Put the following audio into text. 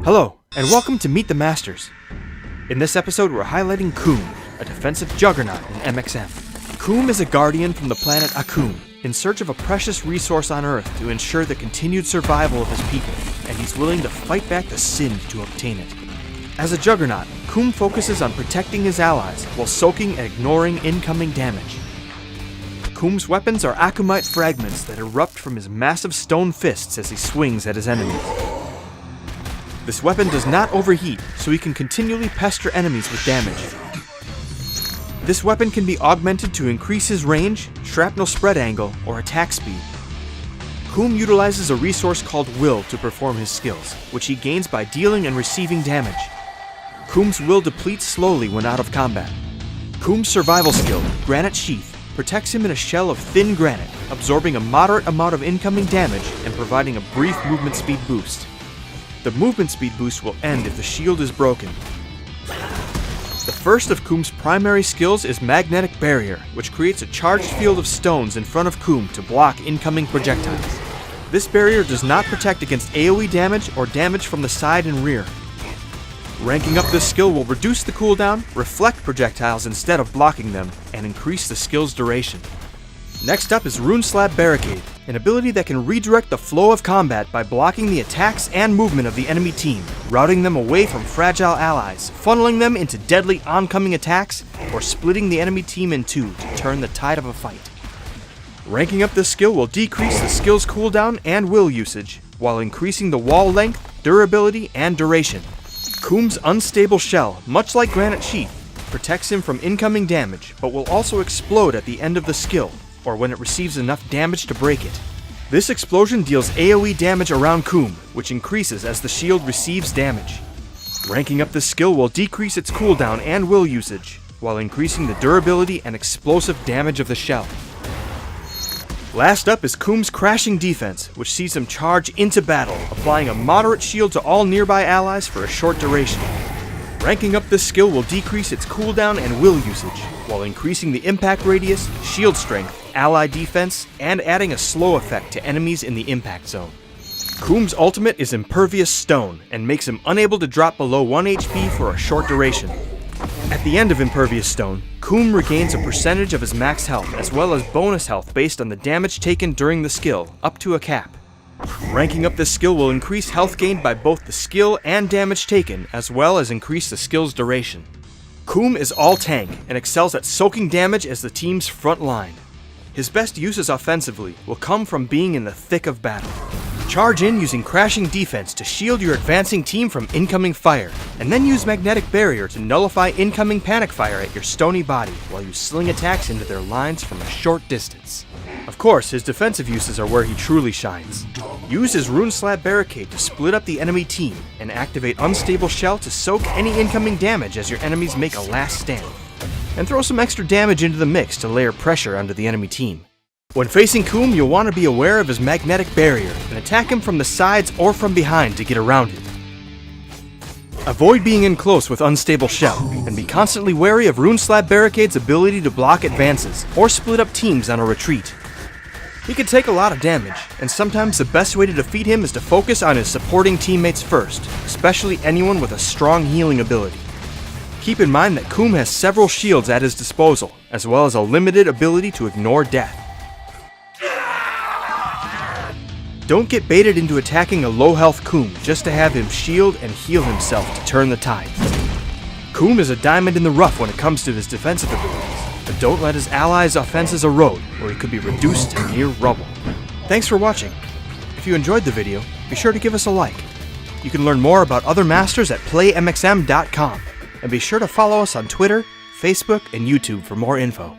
Hello, and welcome to Meet the Masters. In this episode, we're highlighting Kouum, a defensive juggernaut in MXM. Kouum is a guardian from the planet Kouum, in search of a precious resource on Earth to ensure the continued survival of his people, and he's willing to fight back the sin to obtain it. As a juggernaut, Kouum focuses on protecting his allies while soaking and ignoring incoming damage. Kouum's weapons are akumite fragments that erupt from his massive stone fists as he swings at his enemies. This weapon does not overheat, so he can continually pester enemies with damage. This weapon can be augmented to increase his range, shrapnel spread angle, or attack speed. Kouum utilizes a resource called will to perform his skills, which he gains by dealing and receiving damage. Kouum's will depletes slowly when out of combat. Kouum's survival skill, Granite Sheath, protects him in a shell of thin granite, absorbing a moderate amount of incoming damage and providing a brief movement speed boost. The movement speed boost will end if the shield is broken. The first of Kouum's primary skills is Magnetic Barrier, which creates a charged field of stones in front of Kouum to block incoming projectiles. This barrier does not protect against AoE damage or damage from the side and rear. Ranking up this skill will reduce the cooldown, reflect projectiles instead of blocking them, and increase the skill's duration. Next up is Rune Slab Barricade, an ability that can redirect the flow of combat by blocking the attacks and movement of the enemy team, routing them away from fragile allies, funneling them into deadly oncoming attacks, or splitting the enemy team in two to turn the tide of a fight. Ranking up this skill will decrease the skill's cooldown and will usage, while increasing the wall length, durability, and duration. Kouum's unstable shell, much like Granite Sheath, protects him from incoming damage, but will also explode at the end of the skill, or when it receives enough damage to break it. This explosion deals AoE damage around Kouum, which increases as the shield receives damage. Ranking up this skill will decrease its cooldown and will usage, while increasing the durability and explosive damage of the shell. Last up is Kouum's Crashing Defense, which sees him charge into battle, applying a moderate shield to all nearby allies for a short duration. Ranking up this skill will decrease its cooldown and will usage, while increasing the impact radius, shield strength, ally defense, and adding a slow effect to enemies in the impact zone. Kouum's ultimate is Impervious Stone, and makes him unable to drop below 1 HP for a short duration. At the end of Impervious Stone, Kouum regains a percentage of his max health, as well as bonus health based on the damage taken during the skill, up to a cap. Ranking up this skill will increase health gained by both the skill and damage taken, as well as increase the skill's duration. Kouum is all tank, and excels at soaking damage as the team's front line. His best uses offensively will come from being in the thick of battle. Charge in using Crashing Defense to shield your advancing team from incoming fire, and then use Magnetic Barrier to nullify incoming panic fire at your stony body while you sling attacks into their lines from a short distance. Of course, his defensive uses are where he truly shines. Use his Rune Slab Barricade to split up the enemy team, and activate Unstable Shell to soak any incoming damage as your enemies make a last stand. And throw some extra damage into the mix to layer pressure onto the enemy team. When facing Kouum, you'll want to be aware of his Magnetic Barrier, and attack him from the sides or from behind to get around him. Avoid being in close with Unstable Shell, and be constantly wary of Rune Slab Barricade's ability to block advances, or split up teams on a retreat. He can take a lot of damage, and sometimes the best way to defeat him is to focus on his supporting teammates first, especially anyone with a strong healing ability. Keep in mind that Kouum has several shields at his disposal, as well as a limited ability to ignore death. Don't get baited into attacking a low-health Kouum just to have him shield and heal himself to turn the tide. Kouum is a diamond in the rough when it comes to his defensive abilities, but don't let his allies' offenses erode, or he could be reduced to near rubble. Thanks for watching. If you enjoyed the video, be sure to give us a like. You can learn more about other masters at playmxm.com, and be sure to follow us on Twitter, Facebook, and YouTube for more info.